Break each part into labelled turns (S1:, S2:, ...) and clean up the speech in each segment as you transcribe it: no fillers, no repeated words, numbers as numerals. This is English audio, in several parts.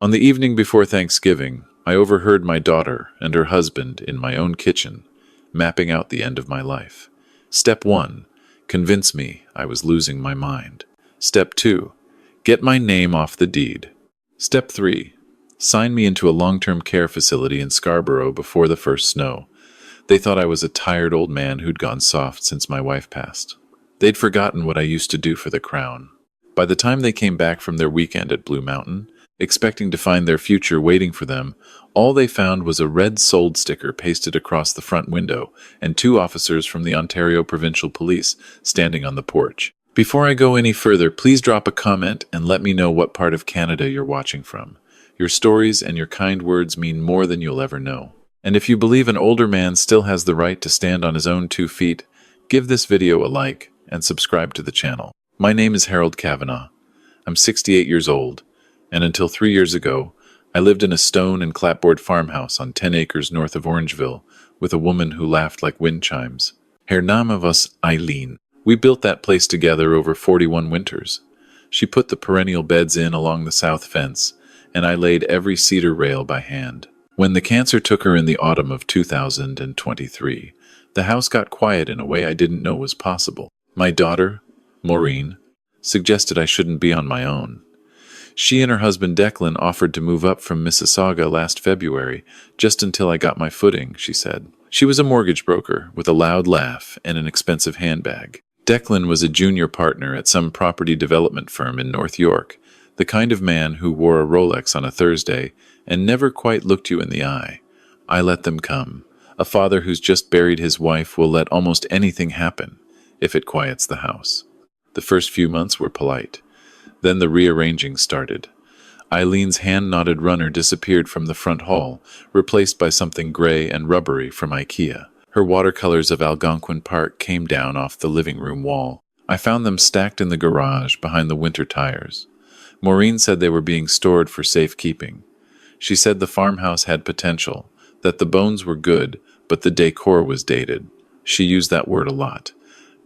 S1: On the evening before Thanksgiving, I overheard my daughter and her husband in my own kitchen, mapping out the end of my life. Step 1. Convince me I was losing my mind. Step 2. Get my name off the deed. Step 3. Sign me into a long-term care facility in Scarborough before the first snow. They thought I was a tired old man who'd gone soft since my wife passed. They'd forgotten what I used to do for the Crown. By the time they came back from their weekend at Blue Mountain, expecting to find their future waiting for them, all they found was a red sold sticker pasted across the front window and 2 officers from the Ontario Provincial Police standing on the porch. Before I go any further, please drop a comment and let me know what part of Canada you're watching from. Your stories and your kind words mean more than you'll ever know. And if you believe an older man still has the right to stand on his own 2 feet, give this video a like and subscribe to the channel. My name is Harold Kavanagh. I'm 68 years old, and until 3 years ago, I lived in a stone and clapboard farmhouse on 10 acres north of Orangeville with a woman who laughed like wind chimes. Her name was Eileen. We built that place together over 41 winters. She put the perennial beds in along the south fence, and I laid every cedar rail by hand. When the cancer took her in the autumn of 2023, the house got quiet in a way I didn't know was possible. My daughter, Maureen, suggested I shouldn't be on my own. She and her husband Declan offered to move up from Mississauga last February, just until I got my footing, she said. She was a mortgage broker with a loud laugh and an expensive handbag. Declan was a junior partner at some property development firm in North York, the kind of man who wore a Rolex on a Thursday and never quite looked you in the eye. I let them come. A father who's just buried his wife will let almost anything happen if it quiets the house. The first few months were polite. Then the rearranging started. Eileen's hand-knotted runner disappeared from the front hall, replaced by something gray and rubbery from IKEA. Her watercolors of Algonquin Park came down off the living room wall. I found them stacked in the garage behind the winter tires. Maureen said they were being stored for safekeeping. She said the farmhouse had potential, that the bones were good, but the decor was dated. She used that word a lot.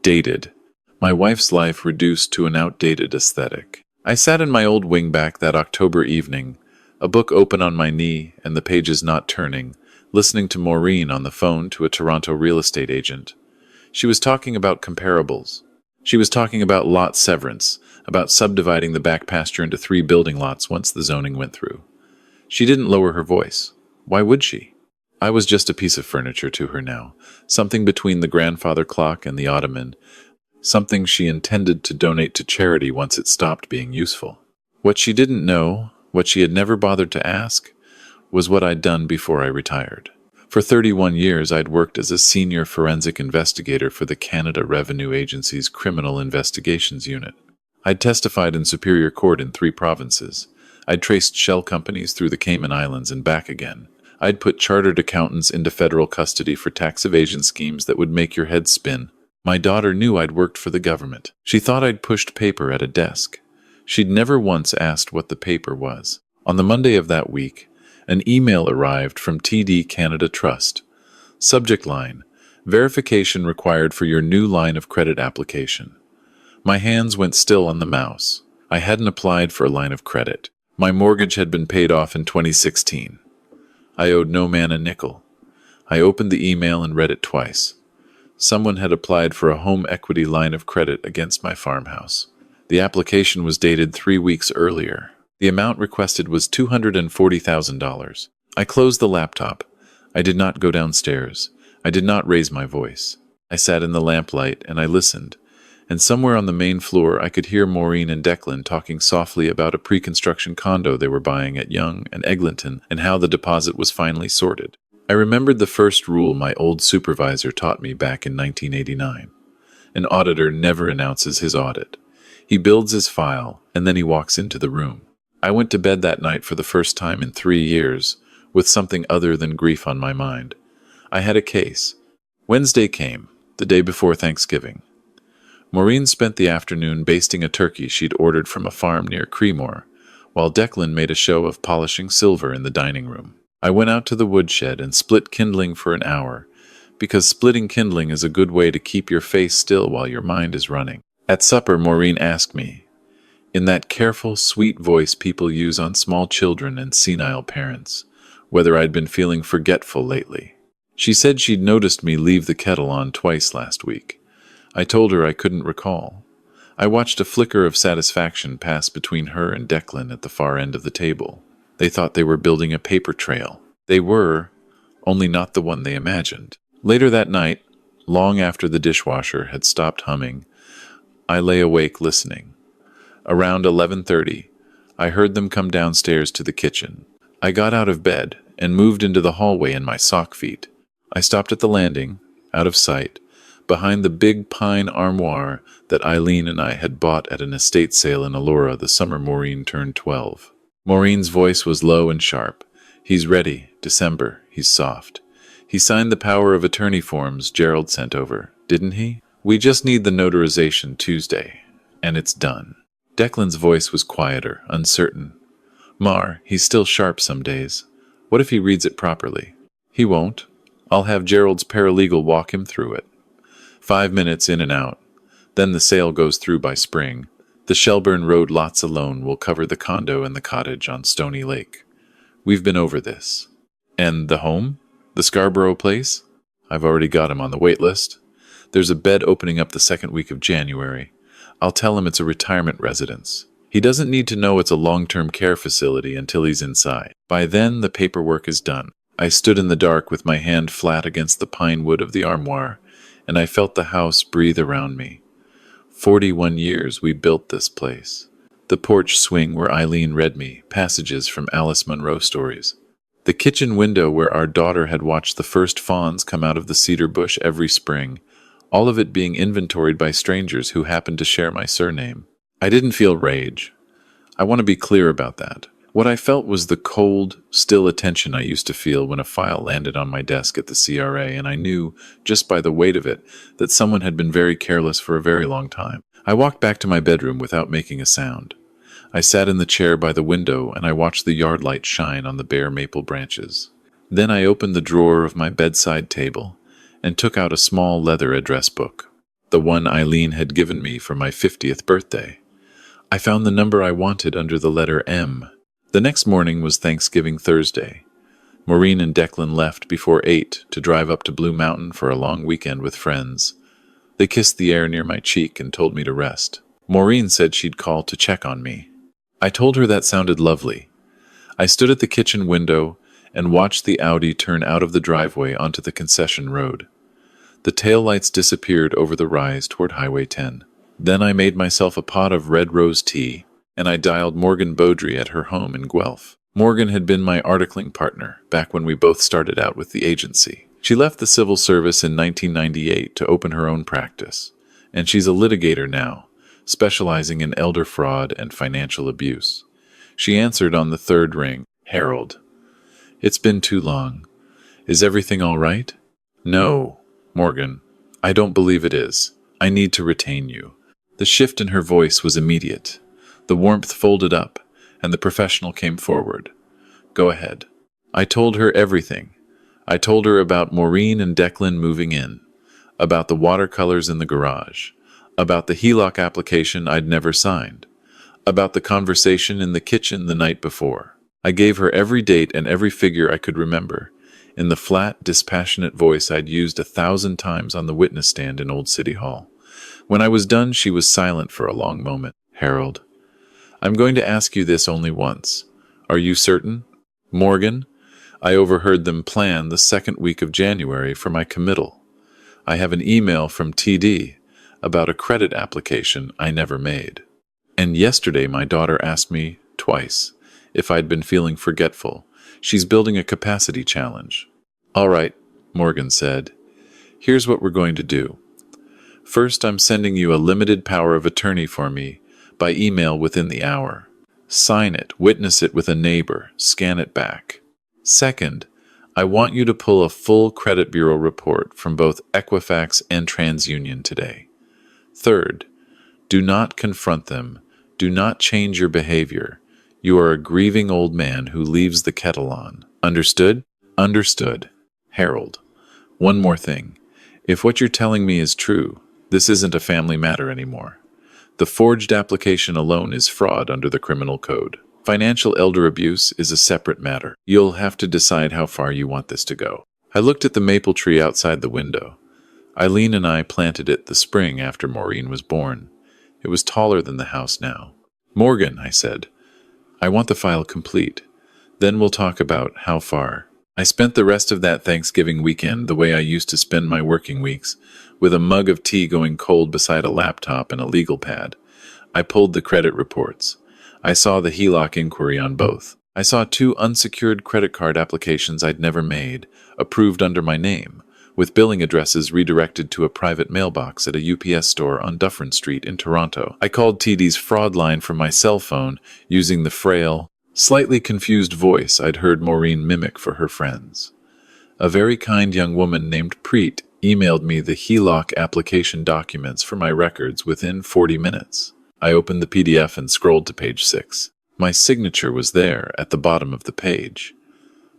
S1: Dated. My wife's life reduced to an outdated aesthetic. I sat in my old wingback that October evening, a book open on my knee and the pages not turning, listening to Maureen on the phone to a Toronto real estate agent. She was talking about comparables. She was talking about lot severance, about subdividing the back pasture into 3 building lots once the zoning went through. She didn't lower her voice. Why would she? I was just a piece of furniture to her now, something between the grandfather clock and the ottoman, something she intended to donate to charity once it stopped being useful. What she didn't know, what she had never bothered to ask, was what I'd done before I retired. For 31 years, I'd worked as a senior forensic investigator for the Canada Revenue Agency's Criminal Investigations Unit. I'd testified in Superior Court in 3 provinces. I'd traced shell companies through the Cayman Islands and back again. I'd put chartered accountants into federal custody for tax evasion schemes that would make your head spin. My daughter knew I'd worked for the government. She thought I'd pushed paper at a desk. She'd never once asked what the paper was. On the Monday of that week, an email arrived from TD Canada Trust. Subject line: verification required for your new line of credit application. My hands went still on the mouse. I hadn't applied for a line of credit. My mortgage had been paid off in 2016. I owed no man a nickel. I opened the email and read it twice. Someone had applied for a home equity line of credit against my farmhouse. The application was dated 3 weeks earlier. The amount requested was $240,000. I closed the laptop. I did not go downstairs. I did not raise my voice. I sat in the lamplight and I listened. And somewhere on the main floor I could hear Maureen and Declan talking softly about a pre-construction condo they were buying at Yonge and Eglinton and how the deposit was finally sorted. I remembered the first rule my old supervisor taught me back in 1989. An auditor never announces his audit. He builds his file, and then he walks into the room. I went to bed that night for the first time in 3 years, with something other than grief on my mind. I had a case. Wednesday came, the day before Thanksgiving. Maureen spent the afternoon basting a turkey she'd ordered from a farm near Creemore, while Declan made a show of polishing silver in the dining room. I went out to the woodshed and split kindling for an hour, because splitting kindling is a good way to keep your face still while your mind is running. At supper, Maureen asked me, in that careful, sweet voice people use on small children and senile parents, whether I'd been feeling forgetful lately. She said she'd noticed me leave the kettle on twice last week. I told her I couldn't recall. I watched a flicker of satisfaction pass between her and Declan at the far end of the table. They thought they were building a paper trail. They were, only not the one they imagined. Later that night, long after the dishwasher had stopped humming, I lay awake listening. Around 11:30, I heard them come downstairs to the kitchen. I got out of bed and moved into the hallway in my sock feet. I stopped at the landing, out of sight, behind the big pine armoire that Eileen and I had bought at an estate sale in Allura the summer Maureen turned 12. Maureen's voice was low and sharp. He's ready, December, he's soft. He signed the power of attorney forms Gerald sent over, didn't he? We just need the notarization Tuesday, and it's done. Declan's voice was quieter, uncertain. Mar, he's still sharp some days. What if he reads it properly? He won't. I'll have Gerald's paralegal walk him through it. 5 minutes in and out. Then the sale goes through by spring. The Shelburne Road lots alone will cover the condo and the cottage on Stony Lake. We've been over this. And the home? The Scarborough place? I've already got him on the wait list. There's a bed opening up the second week of January. I'll tell him it's a retirement residence. He doesn't need to know it's a long-term care facility until he's inside. By then, the paperwork is done. I stood in the dark with my hand flat against the pine wood of the armoire, and I felt the house breathe around me. 41 years we built this place. The porch swing where Eileen read me passages from Alice Munro stories. The kitchen window where our daughter had watched the first fawns come out of the cedar bush every spring, all of it being inventoried by strangers who happened to share my surname. I didn't feel rage. I want to be clear about that. What I felt was the cold, still attention I used to feel when a file landed on my desk at the CRA, and I knew, just by the weight of it, that someone had been very careless for a very long time. I walked back to my bedroom without making a sound. I sat in the chair by the window and I watched the yard light shine on the bare maple branches. Then I opened the drawer of my bedside table and took out a small leather address book, the one Eileen had given me for my 50th birthday. I found the number I wanted under the letter M. The next morning was Thanksgiving Thursday. Maureen and Declan left before 8 to drive up to Blue Mountain for a long weekend with friends. They kissed the air near my cheek and told me to rest. Maureen said she'd call to check on me. I told her that sounded lovely. I stood at the kitchen window and watched the Audi turn out of the driveway onto the concession road. The taillights disappeared over the rise toward Highway 10. Then I made myself a pot of red rose tea, and I dialed Morgan Beaudry at her home in Guelph. Morgan had been my articling partner back when we both started out with the agency. She left the civil service in 1998 to open her own practice, and she's a litigator now, specializing in elder fraud and financial abuse. She answered on the third ring. Harold. It's been too long. Is everything all right? No, Morgan. I don't believe it is. I need to retain you. The shift in her voice was immediate. The warmth folded up, and the professional came forward. Go ahead. I told her everything. I told her about Maureen and Declan moving in, about the watercolors in the garage, about the HELOC application I'd never signed, about the conversation in the kitchen the night before. I gave her every date and every figure I could remember, in the flat, dispassionate voice I'd used 1,000 times on the witness stand in Old City Hall. When I was done, she was silent for a long moment. Harold, I'm going to ask you this only once. Are you certain? Morgan, I overheard them plan the second week of January for my committal. I have an email from TD about a credit application I never made. And yesterday my daughter asked me twice if I'd been feeling forgetful. She's building a capacity challenge. All right, Morgan said. Here's what we're going to do. First, I'm sending you a limited power of attorney for me by email within the hour. Sign it, witness it with a neighbor, scan it back. Second, I want you to pull a full credit bureau report from both Equifax and TransUnion today. Third, do not confront them. Do not change your behavior. You are a grieving old man who leaves the kettle on. Understood? Understood. Harold, one more thing. If what you're telling me is true, this isn't a family matter anymore. The forged application alone is fraud under the criminal code. Financial elder abuse is a separate matter. You'll have to decide how far you want this to go. I looked at the maple tree outside the window. Eileen and I planted it the spring after Maureen was born. It was taller than the house now. Morgan, I said, I want the file complete. Then we'll talk about how far. I spent the rest of that Thanksgiving weekend the way I used to spend my working weeks, with a mug of tea going cold beside a laptop and a legal pad. I pulled the credit reports. I saw the HELOC inquiry on both. I saw 2 unsecured credit card applications I'd never made, approved under my name, with billing addresses redirected to a private mailbox at a UPS store on Dufferin Street in Toronto. I called TD's fraud line from my cell phone using the frail, slightly confused voice I'd heard Maureen mimic for her friends. A very kind young woman named Preet emailed me the HELOC application documents for my records within 40 minutes. I opened the PDF and scrolled to page 6. My signature was there at the bottom of the page.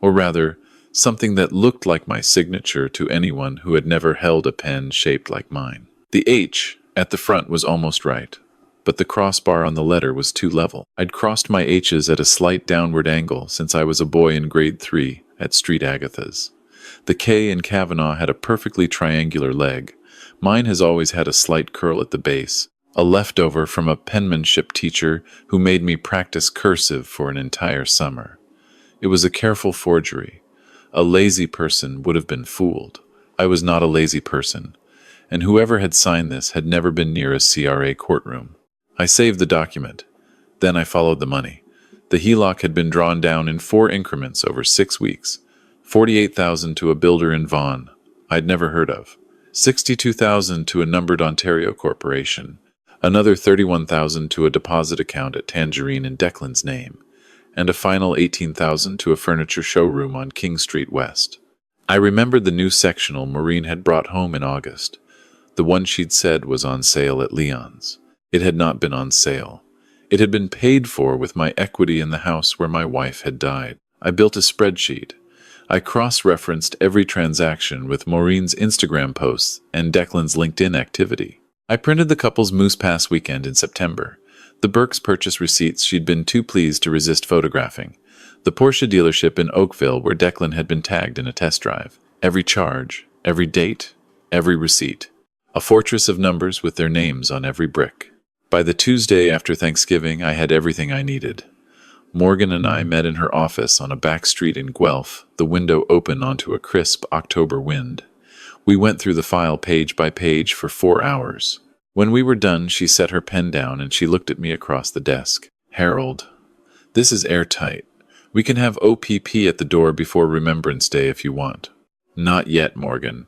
S1: Or rather, something that looked like my signature to anyone who had never held a pen shaped like mine. The H at the front was almost right, but the crossbar on the letter was too level. I'd crossed my H's at a slight downward angle since I was a boy in grade 3 at Street Agatha's. The K in Kavanaugh had a perfectly triangular leg. Mine has always had a slight curl at the base, a leftover from a penmanship teacher who made me practice cursive for an entire summer. It was a careful forgery. A lazy person would have been fooled. I was not a lazy person, and whoever had signed this had never been near a CRA courtroom. I saved the document. Then I followed the money. The HELOC had been drawn down in 4 increments over 6 weeks. $48,000 to a builder in Vaughan I'd never heard of. $62,000 to a numbered Ontario corporation. Another $31,000 to a deposit account at Tangerine in Declan's name, and a final $18,000 to a furniture showroom on King Street West. I remembered the new sectional Maureen had brought home in August, the one she'd said was on sale at Leon's. It had not been on sale. It had been paid for with my equity in the house where my wife had died. I built a spreadsheet. I cross-referenced every transaction with Maureen's Instagram posts and Declan's LinkedIn activity. I printed the couple's Moose Pass weekend in September, the Burke's purchase receipts she'd been too pleased to resist photographing, the Porsche dealership in Oakville where Declan had been tagged in a test drive, every charge, every date, every receipt, a fortress of numbers with their names on every brick. By the Tuesday after Thanksgiving, I had everything I needed. Morgan and I met in her office on a back street in Guelph, the window open onto a crisp October wind. We went through the file page by page for 4 hours. When we were done, she set her pen down and she looked at me across the desk. Harold, this is airtight. We can have OPP at the door before Remembrance Day if you want. Not yet, Morgan.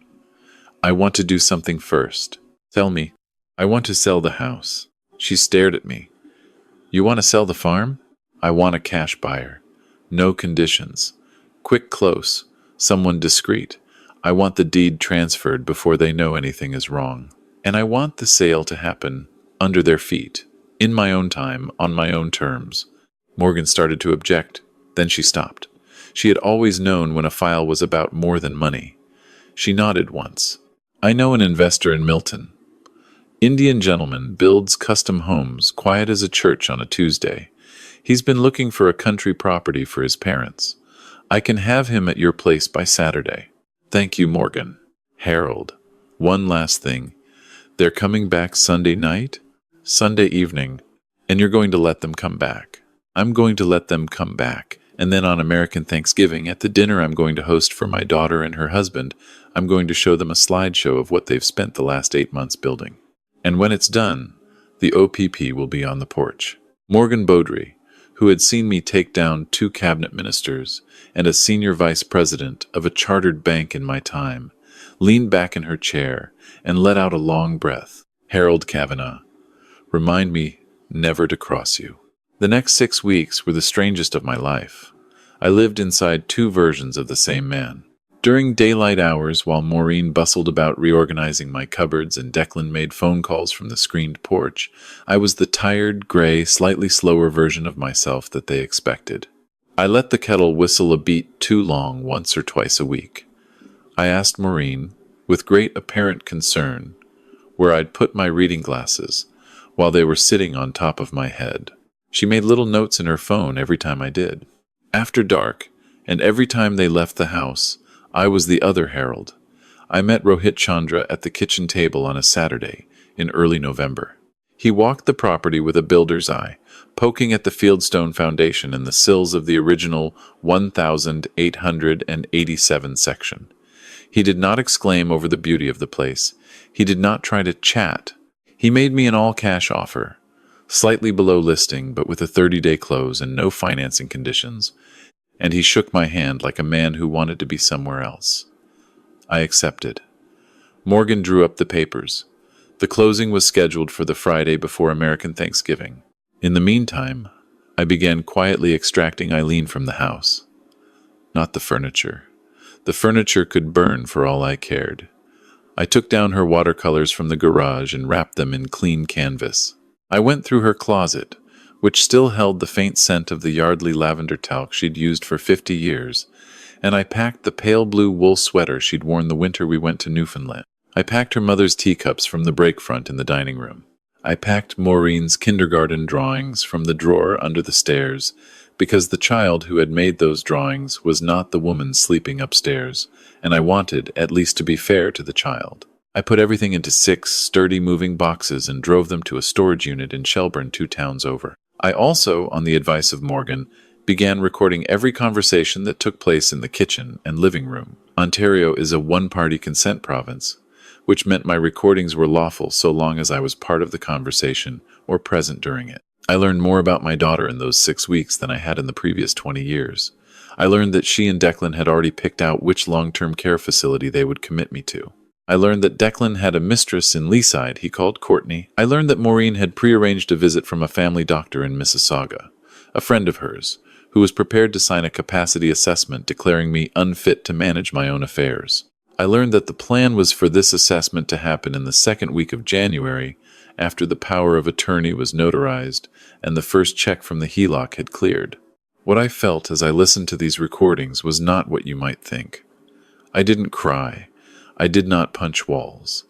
S1: I want to do something first. Tell me. I want to sell the house. She stared at me. You want to sell the farm? I want a cash buyer. No conditions. Quick close. Someone discreet. I want the deed transferred before they know anything is wrong. And I want the sale to happen under their feet, in my own time, on my own terms. Morgan started to object. Then she stopped. She had always known when a file was about more than money. She nodded once. I know an investor in Milton. Indian gentleman builds custom homes, quiet as a church on a Tuesday. He's been looking for a country property for his parents. I can have him at your place by Saturday. Thank you, Morgan. Harold, one last thing. They're coming back Sunday night? Sunday evening. And you're going to let them come back. I'm going to let them come back. And then on American Thanksgiving, at the dinner I'm going to host for my daughter and her husband, I'm going to show them a slideshow of what they've spent the last 8 months building. And when it's done, the OPP will be on the porch. Morgan Beaudry, who had seen me take down 2 cabinet ministers and a senior vice president of a chartered bank in my time, leaned back in her chair and let out a long breath. Harold Kavanaugh, remind me never to cross you. The next 6 weeks were the strangest of my life. I lived inside 2 versions of the same man. During daylight hours, while Maureen bustled about reorganizing my cupboards and Declan made phone calls from the screened porch, I was the tired, gray, slightly slower version of myself that they expected. I let the kettle whistle a beat too long once or twice a week. I asked Maureen, with great apparent concern, where I'd put my reading glasses, while they were sitting on top of my head. She made little notes in her phone every time I did. After dark, and every time they left the house, I was the other Harold. I met Rohit Chandra at the kitchen table on a Saturday in early November. He walked the property with a builder's eye, poking at the fieldstone foundation and the sills of the original 1887 section. He did not exclaim over the beauty of the place. He did not try to chat. He made me an all-cash offer, slightly below listing but with a 30-day close and no financing conditions, and he shook my hand like a man who wanted to be somewhere else. I accepted. Morgan drew up the papers. The closing was scheduled for the Friday before American Thanksgiving. In the meantime, I began quietly extracting Eileen from the house. Not the furniture. The furniture could burn for all I cared. I took down her watercolors from the garage and wrapped them in clean canvas. I went through her closet, which still held the faint scent of the Yardley lavender talc she'd used for 50 years, and I packed the pale blue wool sweater she'd worn the winter we went to Newfoundland. I packed her mother's teacups from the break front in the dining room. I packed Maureen's kindergarten drawings from the drawer under the stairs, because the child who had made those drawings was not the woman sleeping upstairs, and I wanted, at least to be fair to the child. I put everything into 6 sturdy moving boxes and drove them to a storage unit in Shelburne 2 towns over. I also, on the advice of Morgan, began recording every conversation that took place in the kitchen and living room. Ontario is a one-party consent province, which meant my recordings were lawful so long as I was part of the conversation or present during it. I learned more about my daughter in those 6 weeks than I had in the previous 20 years. I learned that she and Declan had already picked out which long-term care facility they would commit me to. I learned that Declan had a mistress in Leaside he called Courtney. I learned that Maureen had prearranged a visit from a family doctor in Mississauga, a friend of hers, who was prepared to sign a capacity assessment declaring me unfit to manage my own affairs. I learned that the plan was for this assessment to happen in the 2nd week of January, after the power of attorney was notarized and the first check from the HELOC had cleared. What I felt as I listened to these recordings was not what you might think. I didn't cry. I did not punch walls.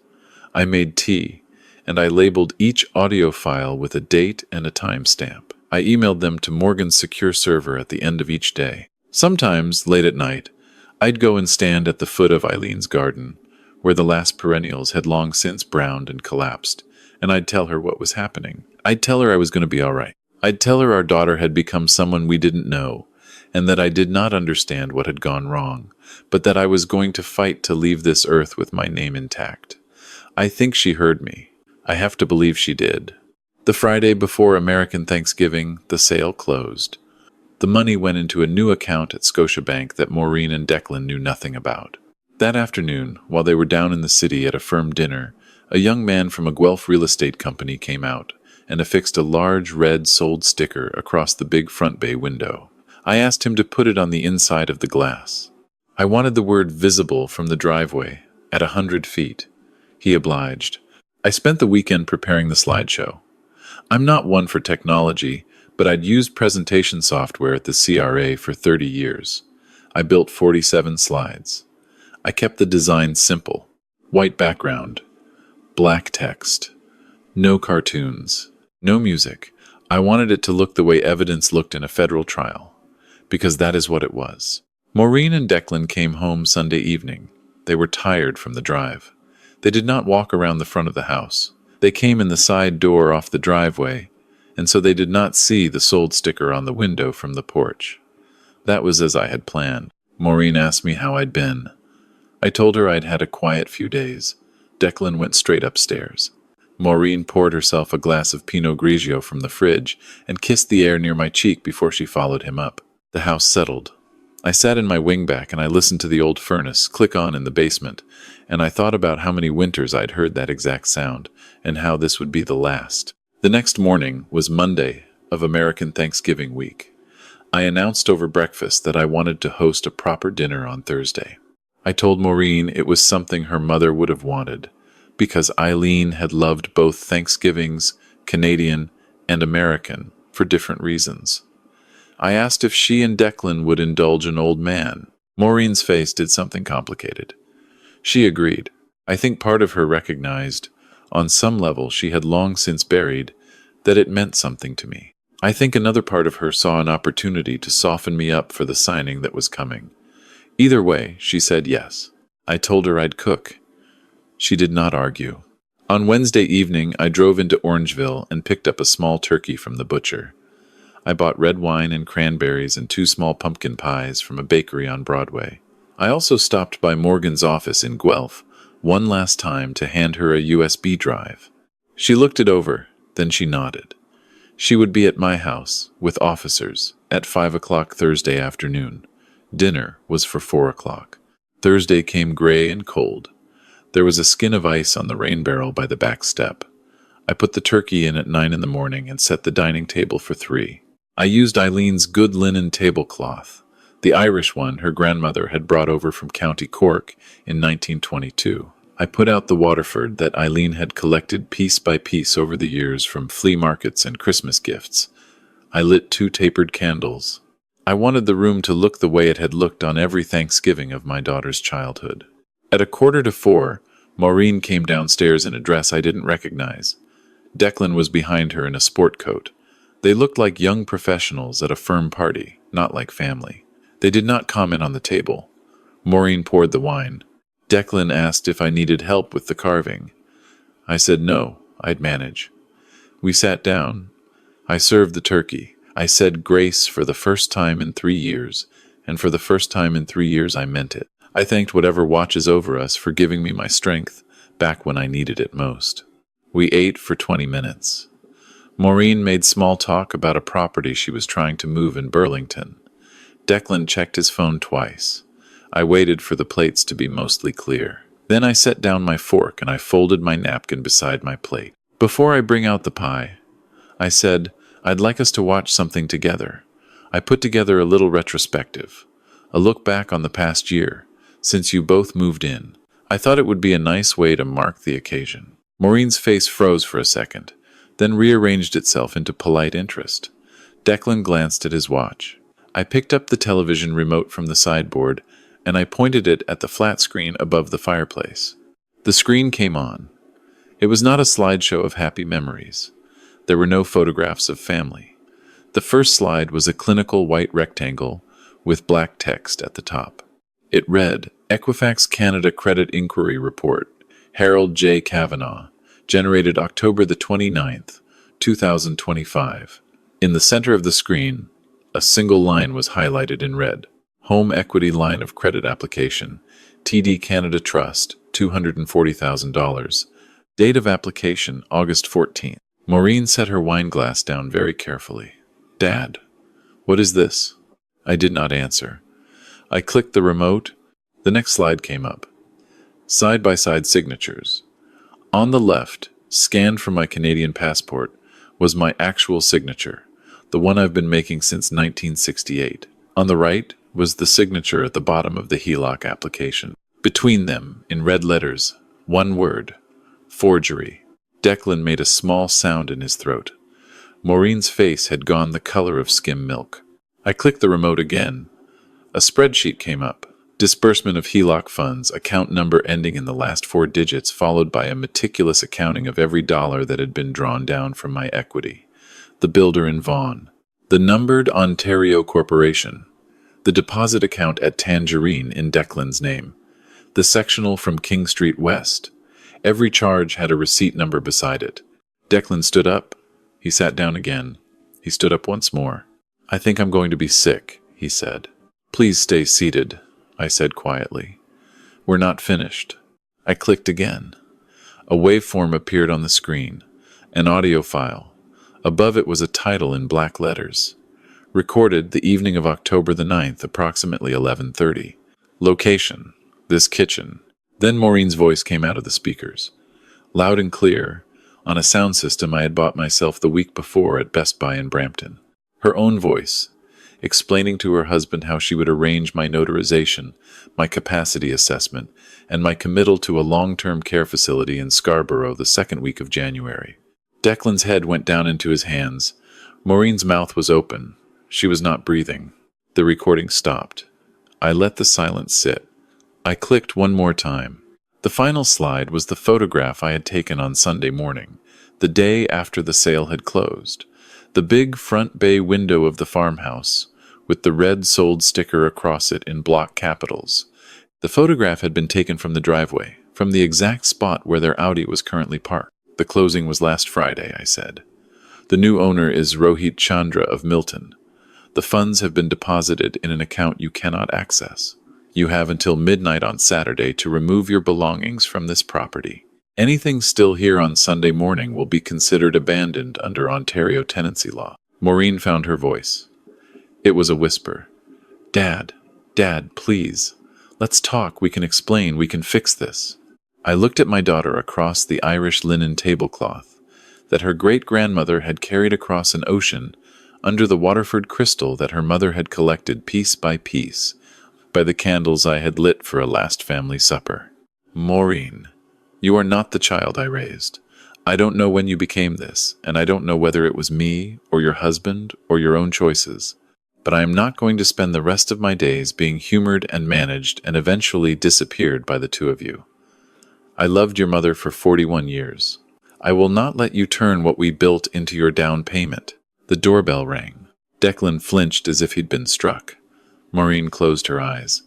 S1: I made tea, and I labeled each audio file with a date and a timestamp. I emailed them to Morgan's secure server at the end of each day. Sometimes, late at night, I'd go and stand at the foot of Eileen's garden, where the last perennials had long since browned and collapsed, and I'd tell her what was happening. I'd tell her I was going to be all right. I'd tell her our daughter had become someone we didn't know, and that I did not understand what had gone wrong, but that I was going to fight to leave this earth with my name intact. I think she heard me. I have to believe she did. The Friday before American Thanksgiving, the sale closed. The money went into a new account at Scotiabank that Maureen and Declan knew nothing about. That afternoon, while they were down in the city at a firm dinner, a young man from a Guelph real estate company came out and affixed a large red sold sticker across the big front bay window. I asked him to put it on the inside of the glass. I wanted the word visible from the driveway, at 100 feet. He obliged. I spent the weekend preparing the slideshow. I'm not one for technology, but I'd used presentation software at the CRA for 30 years. I built 47 slides. I kept the design simple. White background. Black text. No cartoons. No music. I wanted it to look the way evidence looked in a federal trial, because that is what it was. Maureen and Declan came home Sunday evening. They were tired from the drive. They did not walk around the front of the house. They came in the side door off the driveway, and so they did not see the sold sticker on the window from the porch. That was as I had planned. Maureen asked me how I'd been. I told her I'd had a quiet few days. Declan went straight upstairs. Maureen poured herself a glass of Pinot Grigio from the fridge and kissed the air near my cheek before she followed him up. The house settled. I sat in my wingback and I listened to the old furnace click on in the basement, and I thought about how many winters I'd heard that exact sound, and how this would be the last. The next morning was Monday of American Thanksgiving week. I announced over breakfast that I wanted to host a proper dinner on Thursday. I told Maureen it was something her mother would have wanted, because Eileen had loved both Thanksgivings, Canadian and American, for different reasons. I asked if she and Declan would indulge an old man. Maureen's face did something complicated. She agreed. I think part of her recognized, on some level she had long since buried, that it meant something to me. I think another part of her saw an opportunity to soften me up for the signing that was coming. Either way, she said yes. I told her I'd cook. She did not argue. On Wednesday evening, I drove into Orangeville and picked up a small turkey from the butcher. I bought red wine and cranberries and 2 small pumpkin pies from a bakery on Broadway. I also stopped by Morgan's office in Guelph one last time to hand her a USB drive. She looked it over, then she nodded. She would be at my house, with officers, at 5 o'clock Thursday afternoon. Dinner was for 4 o'clock. Thursday came gray and cold. There was a skin of ice on the rain barrel by the back step. I put the turkey in at 9 in the morning and set the dining table for 3. I used Eileen's good linen tablecloth, the Irish one her grandmother had brought over from County Cork in 1922. I put out the Waterford that Eileen had collected piece by piece over the years from flea markets and Christmas gifts. I lit 2 tapered candles. I wanted the room to look the way it had looked on every Thanksgiving of my daughter's childhood. At 3:45, Maureen came downstairs in a dress I didn't recognize. Declan was behind her in a sport coat. They looked like young professionals at a firm party, not like family. They did not comment on the table. Maureen poured the wine. Declan asked if I needed help with the carving. I said no, I'd manage. We sat down. I served the turkey. I said grace for the first time in 3 years, and for the first time in 3 years I meant it. I thanked whatever watches over us for giving me my strength back when I needed it most. We ate for 20 minutes. Maureen made small talk about a property she was trying to move in Burlington. Declan checked his phone twice. I waited for the plates to be mostly clear. Then I set down my fork and I folded my napkin beside my plate. Before I bring out the pie, I said, I'd like us to watch something together. I put together a little retrospective, a look back on the past year, since you both moved in. I thought it would be a nice way to mark the occasion. Maureen's face froze for a second, then rearranged itself into polite interest. Declan glanced at his watch. I picked up the television remote from the sideboard, and I pointed it at the flat screen above the fireplace. The screen came on. It was not a slideshow of happy memories. There were no photographs of family. The first slide was a clinical white rectangle with black text at the top. It read, Equifax Canada Credit Inquiry Report, Harold J. Kavanagh, generated October the 29th, 2025. In the center of the screen, a single line was highlighted in red. Home Equity Line of Credit Application, TD Canada Trust, $240,000. Date of application, August 14th. Maureen set her wine glass down very carefully. Dad, what is this? I did not answer. I clicked the remote. The next slide came up. Side-by-side signatures. On the left, scanned from my Canadian passport, was my actual signature, the one I've been making since 1968. On the right was the signature at the bottom of the HELOC application. Between them, in red letters, one word, forgery. Declan made a small sound in his throat. Maureen's face had gone the color of skim milk. I clicked the remote again. A spreadsheet came up. Disbursement of HELOC funds, account number ending in the last 4 digits, followed by a meticulous accounting of every dollar that had been drawn down from my equity. The builder in Vaughan. The numbered Ontario Corporation. The deposit account at Tangerine in Declan's name. The sectional from King Street West. Every charge had a receipt number beside it. Declan stood up. He sat down again. He stood up once more. I think I'm going to be sick, he said. Please stay seated, I said quietly. We're not finished. I clicked again. A waveform appeared on the screen, an audio file. Above it was a title in black letters. Recorded the evening of October the 9th, approximately 11:30. Location, this kitchen. Then Maureen's voice came out of the speakers. Loud and clear, on a sound system I had bought myself the week before at Best Buy in Brampton. Her own voice, explaining to her husband how she would arrange my notarization, my capacity assessment, and my committal to a long-term care facility in Scarborough the second week of January. Declan's head went down into his hands. Maureen's mouth was open. She was not breathing. The recording stopped. I let the silence sit. I clicked one more time. The final slide was the photograph I had taken on Sunday morning, the day after the sale had closed. The big front bay window of the farmhouse, with the red sold sticker across it in block capitals. The photograph had been taken from the driveway, from the exact spot where their Audi was currently parked. The closing was last Friday, I said. The new owner is Rohit Chandra of Milton. The funds have been deposited in an account you cannot access. You have until midnight on Saturday to remove your belongings from this property. Anything still here on Sunday morning will be considered abandoned under Ontario tenancy law. Maureen found her voice. It was a whisper. Dad, please. Let's talk, we can explain, we can fix this. I looked at my daughter across the Irish linen tablecloth that her great-grandmother had carried across an ocean under the Waterford crystal that her mother had collected piece by piece by the candles I had lit for a last family supper. Maureen, you are not the child I raised. I don't know when you became this, and I don't know whether it was me or your husband or your own choices, but I am not going to spend the rest of my days being humored and managed and eventually disappeared by the two of you. I loved your mother for 41 years. I will not let you turn what we built into your down payment. The doorbell rang. Declan flinched as if he'd been struck. Maureen closed her eyes.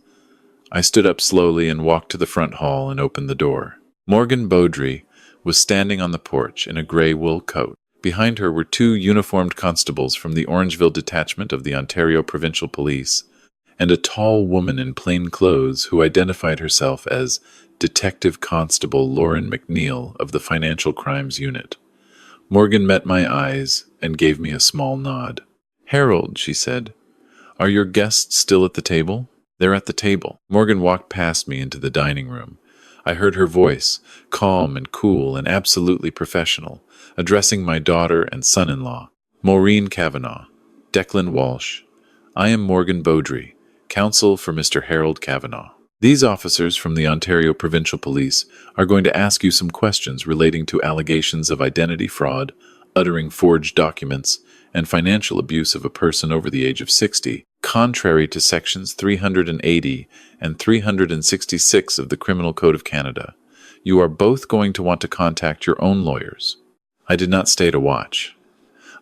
S1: I stood up slowly and walked to the front hall and opened the door. Morgan Beaudry was standing on the porch in a gray wool coat. Behind her were two uniformed constables from the Orangeville detachment of the Ontario Provincial Police, and a tall woman in plain clothes who identified herself as Detective Constable Lauren McNeil of the Financial Crimes Unit. Morgan met my eyes and gave me a small nod. Harold, she said, are your guests still at the table? They're at the table. Morgan walked past me into the dining room. I heard her voice, calm and cool and absolutely professional, addressing my daughter and son-in-law. Maureen Kavanagh, Declan Walsh. I am Morgan Beaudry, counsel for Mr. Harold Kavanagh. These officers from the Ontario Provincial Police are going to ask you some questions relating to allegations of identity fraud, uttering forged documents, and financial abuse of a person over the age of 60, contrary to Sections 380 and 366 of the Criminal Code of Canada. You are both going to want to contact your own lawyers. I did not stay to watch.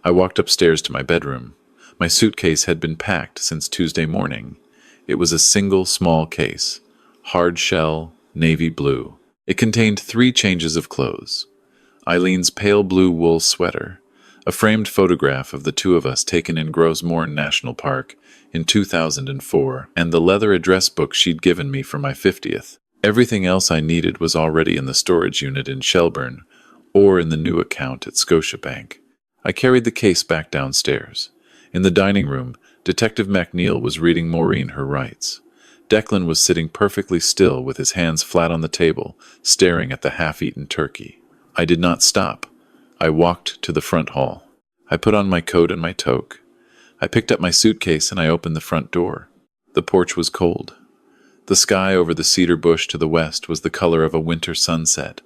S1: I walked upstairs to my bedroom. My suitcase had been packed since Tuesday morning. It was a single small case, hard shell, navy blue. It contained 3 changes of clothes. Eileen's pale blue wool sweater, a framed photograph of the two of us taken in Grosmorn National Park in 2004, and the leather address book she'd given me for my 50th. Everything else I needed was already in the storage unit in Shelburne or in the new account at Scotiabank. I carried the case back downstairs. In the dining room, Detective McNeil was reading Maureen her rights. Declan was sitting perfectly still with his hands flat on the table, staring at the half-eaten turkey. I did not stop. I walked to the front hall. I put on my coat and my toque. I picked up my suitcase and I opened the front door. The porch was cold. The sky over the cedar bush to the west was the color of a winter sunset,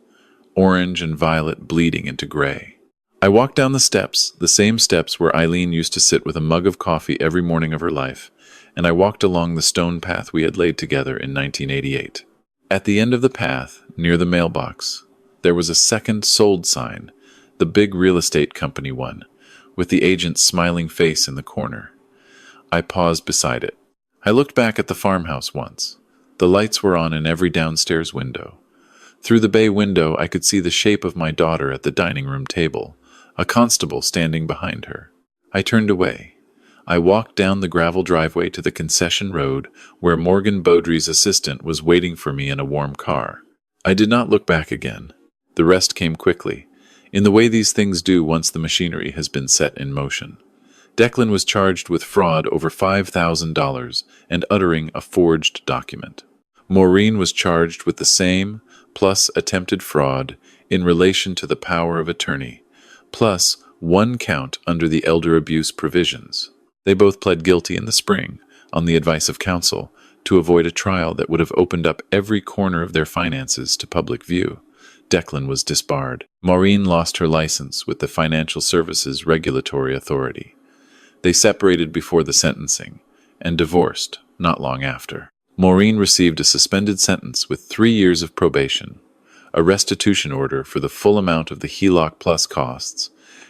S1: orange and violet bleeding into gray. I walked down the steps, the same steps where Eileen used to sit with a mug of coffee every morning of her life, and I walked along the stone path we had laid together in 1988. At the end of the path, near the mailbox, there was a second sold sign, the big real estate company one, with the agent's smiling face in the corner. I paused beside it. I looked back at the farmhouse once. The lights were on in every downstairs window. Through the bay window, I could see the shape of my daughter at the dining room table, a constable standing behind her. I turned away. I walked down the gravel driveway to the concession road where Morgan Beaudry's assistant was waiting for me in a warm car. I did not look back again. The rest came quickly, in the way these things do once the machinery has been set in motion. Declan was charged with fraud over $5,000 and uttering a forged document. Maureen was charged with the same, plus attempted fraud in relation to the power of attorney, plus 1 count under the elder abuse provisions. They both pled guilty in the spring, on the advice of counsel, to avoid a trial that would have opened up every corner of their finances to public view. Declan was disbarred. Maureen lost her license with the Financial Services Regulatory Authority. They separated before the sentencing, and divorced not long after. Maureen received a suspended sentence with 3 years of probation. a restitution order for the full amount of the HELOC Plus costs,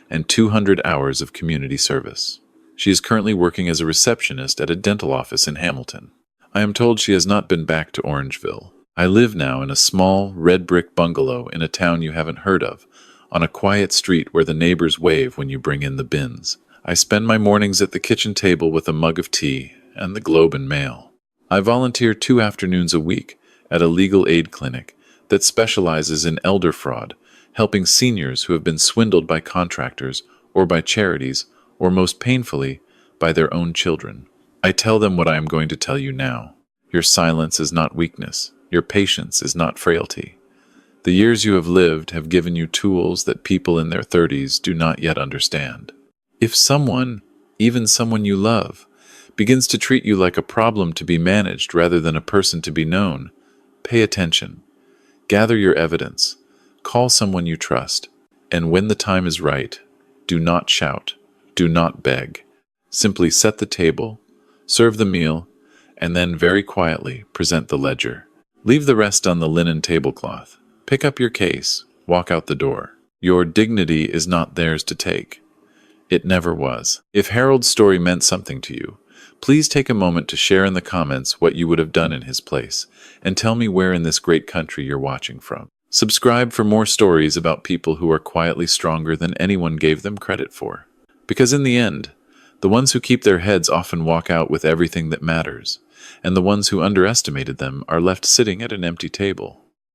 S1: and 200 hours of community service. She is currently working as a receptionist at a dental office in Hamilton. I am told she has not been back to Orangeville. I live now in a small, red brick bungalow in a town you haven't heard of, on a quiet street where the neighbors wave when you bring in the bins. I spend my mornings at the kitchen table with a mug of tea and the Globe and Mail. I volunteer 2 afternoons a week at a legal aid clinic that specializes in elder fraud, helping seniors who have been swindled by contractors or by charities, or most painfully, by their own children. I tell them what I am going to tell you now. Your silence is not weakness. Your patience is not frailty. The years you have lived have given you tools that people in their 30s do not yet understand. If someone, even someone you love, begins to treat you like a problem to be managed rather than a person to be known, pay attention. Gather your evidence. Call someone you trust. And when the time is right, do not shout. Do not beg. Simply set the table, serve the meal, and then very quietly present the ledger. Leave the rest on the linen tablecloth. Pick up your case. Walk out the door. Your dignity is not theirs to take. It never was. If Harold's story meant something to you, please take a moment to share in the comments what you would have done in his place, and tell me where in this great country you're watching from. Subscribe for more stories about people who are quietly stronger than anyone gave them credit for. Because in the end, the ones who keep their heads often walk out with everything that matters, and the ones who underestimated them are left sitting at an empty table.